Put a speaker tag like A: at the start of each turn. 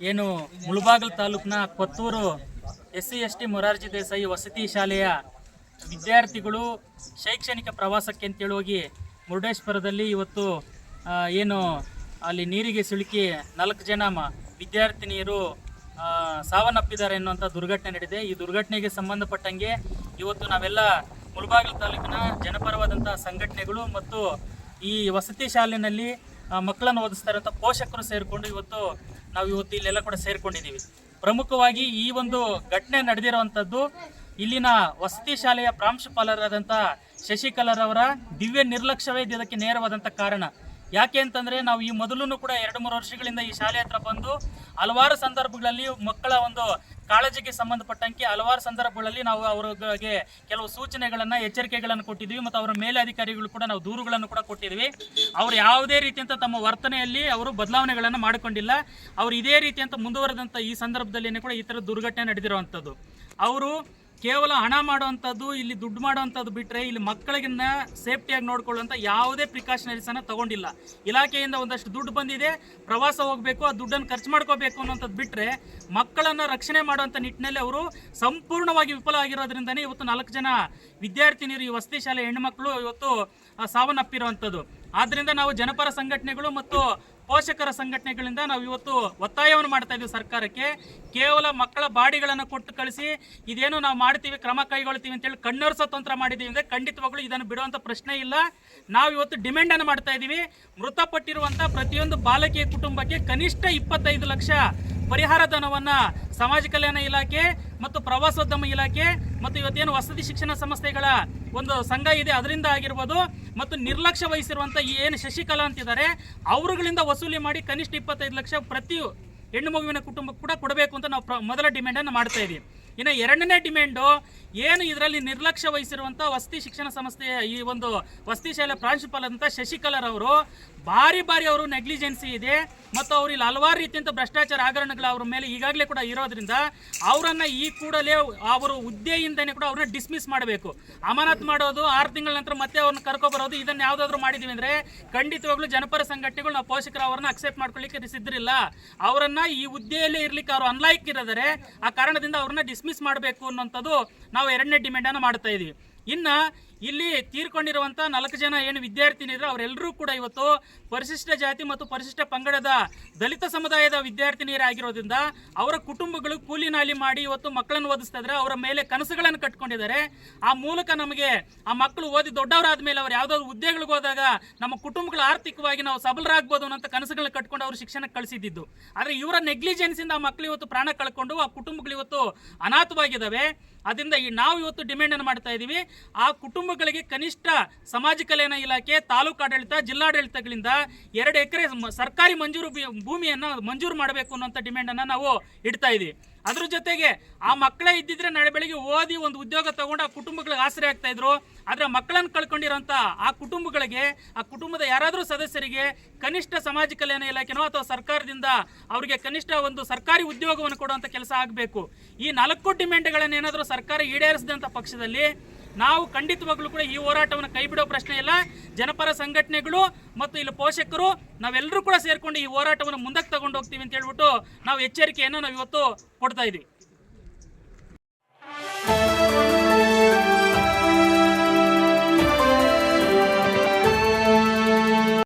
A: ಏನು ಮುಳಬಾಗಿಲು ತಾಲೂಕಿನ ಕೊತ್ತೂರು SC/ST ಮೊರಾರ್ಜಿ ದೇಸಾಯಿ ವಸತಿ ಶಾಲೆಯ ವಿದ್ಯಾರ್ಥಿಗಳು ಶೈಕ್ಷಣಿಕ ಪ್ರವಾಸಕ್ಕೆ ಅಂತೇಳಿ ಹೋಗಿ ಮುರುಡೇಶ್ವರದಲ್ಲಿ ಇವತ್ತು ಏನು ಅಲ್ಲಿ ನೀರಿಗೆ ಸಿಲುಕಿ 4 ಜನ ವಿದ್ಯಾರ್ಥಿನಿಯರು ಸಾವನ್ನಪ್ಪಿದ್ದಾರೆ ಎನ್ನುವಂಥ ದುರ್ಘಟನೆ ನಡೆದಿದೆ. ಈ ದುರ್ಘಟನೆಗೆ ಸಂಬಂಧಪಟ್ಟಂಗೆ ಇವತ್ತು ನಾವೆಲ್ಲ ಮುಳಬಾಗಿಲು ತಾಲೂಕಿನ ಜನಪರವಾದಂಥ ಸಂಘಟನೆಗಳು ಮತ್ತು ಈ ವಸತಿ ಶಾಲೆಯಲ್ಲಿ ಮಕ್ಕಳನ್ನು ಓದಿಸ್ತಾ ಇರುವಂಥ ಪೋಷಕರು ಸೇರಿಕೊಂಡು ಇವತ್ತು ಇಲ್ಲೆಲ್ಲ ಕೂಡ ಸೇರಿಕೊಂಡಿದ್ದೀವಿ. ಪ್ರಮುಖವಾಗಿ ಈ ಒಂದು ಘಟನೆ ನಡೆದಿರುವಂಥದ್ದು ಇಲ್ಲಿನ ವಸತಿ ಶಾಲೆಯ ಪ್ರಾಂಶುಪಾಲರಾದಂಥ ಶಶಿಕಲಾರವರ ದಿವ್ಯ ನಿರ್ಲಕ್ಷ್ಯವೇ ಇದಕ್ಕೆ ನೇರವಾದಂಥ ಕಾರಣ. ಯಾಕೆ ಅಂತಂದರೆ ನಾವು ಈ ಮೊದಲು ಕೂಡ 2-3 ವರ್ಷಗಳಿಂದ ಈ ಶಾಲೆ ಹತ್ರ ಬಂದು ಹಲವಾರು ಸಂದರ್ಭಗಳಲ್ಲಿ ಮಕ್ಕಳ ಒಂದು ಕಾಳಜಿಗೆ ಸಂಬಂಧಪಟ್ಟಂತೆ ಹಲವಾರು ಸಂದರ್ಭಗಳಲ್ಲಿ ನಾವು ಅವರಿಗೆ ಕೆಲವು ಸೂಚನೆಗಳನ್ನು ಎಚ್ಚರಿಕೆಗಳನ್ನು ಕೊಟ್ಟಿದ್ವಿ ಮತ್ತು ಅವರ ಮೇಲೆ ಅಧಿಕಾರಿಗಳು ಕೂಡ ನಾವು ದೂರುಗಳನ್ನು ಕೂಡ ಕೊಟ್ಟಿದ್ವಿ. ಅವರು ಯಾವುದೇ ರೀತಿಯಂತ ತಮ್ಮ ವರ್ತನೆಯಲ್ಲಿ ಅವರು ಬದಲಾವಣೆಗಳನ್ನು ಮಾಡಿಕೊಂಡಿಲ್ಲ. ಅವರು ಇದೇ ರೀತಿಯಂತ ಮುಂದುವರೆದಂಥ ಈ ಸಂದರ್ಭದಲ್ಲಿ ಕೂಡ ಈ ಥರ ದುರ್ಘಟನೆ ನಡೆದಿರುವಂಥದ್ದು. ಅವರು ಕೇವಲ ಹಣ ಮಾಡುವಂಥದ್ದು, ಇಲ್ಲಿ ದುಡ್ಡು ಮಾಡುವಂಥದ್ದು ಬಿಟ್ಟರೆ ಇಲ್ಲಿ ಮಕ್ಕಳಿಗನ್ನ ಸೇಫ್ಟಿಯಾಗಿ ನೋಡ್ಕೊಳ್ಳುವಂಥ ಯಾವುದೇ ಪ್ರಿಕಾಷನರೀಸನ್ನು ತಗೊಂಡಿಲ್ಲ. ಇಲಾಖೆಯಿಂದ ಒಂದಷ್ಟು ದುಡ್ಡು ಬಂದಿದೆ, ಪ್ರವಾಸ ಹೋಗಬೇಕು, ಆ ದುಡ್ಡನ್ನು ಖರ್ಚು ಮಾಡ್ಕೋಬೇಕು ಅನ್ನೋಂಥದ್ದು ಬಿಟ್ಟರೆ ಮಕ್ಕಳನ್ನು ರಕ್ಷಣೆ ಮಾಡುವಂಥ ನಿಟ್ಟಿನಲ್ಲಿ ಅವರು ಸಂಪೂರ್ಣವಾಗಿ ವಿಫಲ ಆಗಿರೋದ್ರಿಂದನೇ ಇವತ್ತು 4 ಜನ ವಿದ್ಯಾರ್ಥಿನಿಯರು ಈ ವಸತಿ ಶಾಲೆ ಹೆಣ್ಣುಮಕ್ಕಳು ಇವತ್ತು ಸಾವನ್ನಪ್ಪಿರುವಂಥದ್ದು. ಆದ್ದರಿಂದ ನಾವು ಜನಪರ ಸಂಘಟನೆಗಳು ಮತ್ತು ಪೋಷಕರ ಸಂಘಟನೆಗಳಿಂದ ನಾವು ಇವತ್ತು ಒತ್ತಾಯವನ್ನು ಮಾಡ್ತಾ ಇದ್ದೀವಿ ಸರ್ಕಾರಕ್ಕೆ. ಕೇವಲ ಮಕ್ಕಳ ಬಾಡಿಗಳನ್ನು ಕೊಟ್ಟು ಕಳಿಸಿ ಇದೇನು ನಾವು ಮಾಡ್ತೀವಿ, ಕ್ರಮ ಕೈಗೊಳ್ತೀವಿ ಅಂತೇಳಿ ಕಣ್ಣೊರೆಸೋ ತಂತ್ರ ಮಾಡಿದ್ದೀವಿ ಅಂದರೆ ಖಂಡಿತವಾಗ್ಲೂ ಇದನ್ನು ಬಿಡುವಂಥ ಪ್ರಶ್ನೆ ಇಲ್ಲ. ನಾವು ಇವತ್ತು ಡಿಮ್ಯಾಂಡನ್ನು ಮಾಡ್ತಾ ಇದ್ದೀವಿ. ಮೃತಪಟ್ಟಿರುವಂಥ ಪ್ರತಿಯೊಂದು ಬಾಲಕಿಯ ಕುಟುಂಬಕ್ಕೆ ಕನಿಷ್ಠ 25 ಲಕ್ಷ ಪರಿಹಾರ ಧನವನ್ನು ಸಮಾಜ ಕಲ್ಯಾಣ ಇಲಾಖೆ ಮತ್ತು ಪ್ರವಾಸೋದ್ಯಮ ಇಲಾಖೆ ಮತ್ತು ಇವತ್ತೇನು ವಸತಿ ಶಿಕ್ಷಣ ಸಂಸ್ಥೆಗಳ ಒಂದು ಸಂಘ ಇದೆ ಅದರಿಂದ ಆಗಿರ್ಬೋದು ಮತ್ತು ನಿರ್ಲಕ್ಷ್ಯ ವಹಿಸಿರುವಂಥ ಏನು ಶಶಿಕಲಾ ಅಂತಿದ್ದಾರೆ ಅವರುಗಳಿಂದ ವಸೂಲಿ ಮಾಡಿ ಕನಿಷ್ಠ 25 ಲಕ್ಷ ಪ್ರತಿ ಹೆಣ್ಣು ಮಗುವಿನ ಕುಟುಂಬಕ್ಕೆ ಕೂಡ ಕೊಡಬೇಕು ಅಂತ ನಾವು ಮೊದಲ ಡಿಮ್ಯಾಂಡನ್ನು ಮಾಡ್ತಾ ಇದ್ದೀವಿ. ಇನ್ನು ಎರಡನೇ ಡಿಮ್ಯಾಂಡು ಏನು ಇದರಲ್ಲಿ ನಿರ್ಲಕ್ಷ್ಯ ವಹಿಸಿರುವಂಥ ವಸತಿ ಶಿಕ್ಷಣ ಸಂಸ್ಥೆಯ ಈ ಒಂದು ವಸತಿ ಶಾಲೆ ಪ್ರಾಂಶುಪಾಲರಂಥ ಶಶಿಕಲಾರವರು ಬಾರಿ ಅವರು ನೆಗ್ಲಿಜೆನ್ಸಿ ಇದೆ ಮತ್ತು ಅವರು ಇಲ್ಲಿ ಹಲವಾರು ರೀತಿಯಂಥ ಭ್ರಷ್ಟಾಚಾರ ಹಗರಣಗಳು ಅವ್ರ ಮೇಲೆ ಈಗಾಗಲೇ ಕೂಡ ಇರೋದ್ರಿಂದ ಅವರನ್ನು ಈ ಕೂಡಲೇ ಅವರು ಹುದ್ದೆಯಿಂದನೇ ಕೂಡ ಅವ್ರನ್ನ ಡಿಸ್ಮಿಸ್ ಮಾಡಬೇಕು. ಅಮಾನತ್ ಮಾಡೋದು 6 ತಿಂಗಳ ನಂತರ ಮತ್ತೆ ಅವ್ರನ್ನ ಕರ್ಕೊಬರೋದು ಇದನ್ನು ಯಾವುದಾದ್ರೂ ಮಾಡಿದ್ದೀವಿ ಅಂದರೆ ಖಂಡಿತವಾಗ್ಲೂ ಜನಪರ ಸಂಘಟನೆಗಳು ನಾವು ಪೋಷಕರು ಅವ್ರನ್ನ ಅಕ್ಸೆಪ್ಟ್ ಮಾಡ್ಕೊಳ್ಳಿಕ್ಕೆ ಸಿದ್ಧರಿಲ್ಲ. ಅವರನ್ನು ಈ ಹುದ್ದೆಯಲ್ಲೇ ಇರಲಿಕ್ಕೆ ಅವರು ಅನ್ಲಾಯ್ಕ್ ಇರೋದರೆ ಆ ಕಾರಣದಿಂದ ಅವ್ರನ್ನ ಡಿಸ್ಮಿಸ್ ಮಾಡಬೇಕು ಅನ್ನೋಂಥದ್ದು ನಾವು 2ನೇ ಡಿಮ್ಯಾಂಡನ್ನು ಮಾಡ್ತಾ ಇದ್ದೀವಿ. ಇನ್ನು ಇಲ್ಲಿ ತೀರ್ಕೊಂಡಿರುವಂಥ 4 ಜನ ಏನು ವಿದ್ಯಾರ್ಥಿನಿದ್ರು ಅವರೆಲ್ಲರೂ ಕೂಡ ಇವತ್ತು ಪರಿಶಿಷ್ಟ ಜಾತಿ ಮತ್ತು ಪರಿಶಿಷ್ಟ ಪಂಗಡದ ದಲಿತ ಸಮುದಾಯದ ವಿದ್ಯಾರ್ಥಿನಿಯರಾಗಿರೋದ್ರಿಂದ ಅವರ ಕುಟುಂಬಗಳು ಕೂಲಿ ನಾಲಿ ಮಾಡಿ ಇವತ್ತು ಮಕ್ಕಳನ್ನು ಓದಿಸ್ತಾ ಇದ್ದಾರೆ. ಅವರ ಮೇಲೆ ಕನಸುಗಳನ್ನು ಕಟ್ಕೊಂಡಿದ್ದಾರೆ. ಆ ಮೂಲಕ ನಮಗೆ ಆ ಮಕ್ಕಳು ಓದಿ ದೊಡ್ಡವರಾದ ಮೇಲೆ ಅವ್ರು ಯಾವುದಾದ್ರು ಹುದ್ದೆಗಳಿಗೆ ಹೋದಾಗ ನಮ್ಮ ಕುಟುಂಬಗಳು ಆರ್ಥಿಕವಾಗಿ ನಾವು ಸಬಲರಾಗ್ಬೋದು ಅನ್ನೋಂಥ ಕನಸುಗಳನ್ನ ಕಟ್ಕೊಂಡು ಅವರು ಶಿಕ್ಷಣಕ್ಕೆ ಕಳಿಸಿದ್ದು. ಆದರೆ ಇವರ ನೆಗ್ಲಿಜೆನ್ಸಿಂದ ಆ ಮಕ್ಕಳು ಇವತ್ತು ಪ್ರಾಣ ಕಳ್ಕೊಂಡು ಆ ಕುಟುಂಬಗಳು ಇವತ್ತು ಅನಾಥವಾಗಿದ್ದಾವೆ. ಅದರಿಂದ ನಾವು ಇವತ್ತು ಡಿಮ್ಯಾಂಡನ್ನು ಮಾಡ್ತಾ ಇದ್ದೀವಿ. ಆ ಕುಟುಂಬಗಳಿಗೆ ಕನಿಷ್ಠ ಸಮಾಜ ಕಲ್ಯಾಣ ಇಲಾಖೆ, ತಾಲೂಕು ಆಡಳಿತ, ಜಿಲ್ಲಾಡಳಿತಗಳಿಂದ 2 ಎಕರೆ ಸರ್ಕಾರಿ ಭೂಮಿಯನ್ನು ಮಂಜೂರು ಮಾಡಬೇಕು ಅನ್ನೋಂಥ ಡಿಮ್ಯಾಂಡನ್ನು ನಾವು ಇಡ್ತಾ ಇದ್ದೀವಿ. ಅದ್ರ ಜೊತೆಗೆ ಆ ಮಕ್ಕಳೇ ಇದ್ದಿದ್ರೆ ನಾಳೆ ಬೆಳಿಗ್ಗೆ ಓದಿ ಒಂದು ಉದ್ಯೋಗ ತಗೊಂಡು ಆ ಕುಟುಂಬಗಳಿಗೆ ಆಸರೆ ಆಗ್ತಾ ಇದ್ರು. ಆದರೆ ಮಕ್ಕಳನ್ನು ಕಳ್ಕೊಂಡಿರೋಂಥ ಆ ಕುಟುಂಬಗಳಿಗೆ, ಆ ಕುಟುಂಬದ ಯಾರಾದರೂ ಸದಸ್ಯರಿಗೆ ಕನಿಷ್ಠ ಸಮಾಜ ಕಲ್ಯಾಣ ಇಲಾಖೆನೋ ಅಥವಾ ಸರ್ಕಾರದಿಂದ ಅವರಿಗೆ ಕನಿಷ್ಠ ಒಂದು ಸರ್ಕಾರಿ ಉದ್ಯೋಗವನ್ನು ಕೊಡುವಂಥ ಕೆಲಸ ಆಗಬೇಕು. ಈ 4 ಡಿಮ್ಯಾಂಡ್ಗಳನ್ನು ಏನಾದರೂ ಸರ್ಕಾರ ಈಡೇರಿಸಿದಂಥ ಪಕ್ಷದಲ್ಲಿ ನಾವು ಖಂಡಿತವಾಗ್ಲೂ ಕೂಡ ಈ ಹೋರಾಟವನ್ನು ಕೈ ಬಿಡೋ ಪ್ರಶ್ನೆ ಇಲ್ಲ. ಜನಪರ ಸಂಘಟನೆಗಳು ಮತ್ತು ಇಲ್ಲಿ ಪೋಷಕರು ನಾವೆಲ್ಲರೂ ಕೂಡ ಸೇರಿಕೊಂಡು ಈ ಹೋರಾಟವನ್ನು ಮುಂದಕ್ಕೆ ತಗೊಂಡು ಹೋಗ್ತೀವಿ ಅಂತ ಹೇಳ್ಬಿಟ್ಟು ನಾವು ಎಚ್ಚರಿಕೆಯನ್ನು ನಾವು ಇವತ್ತು ಕೊಡ್ತಾ ಇದ್ದೀವಿ.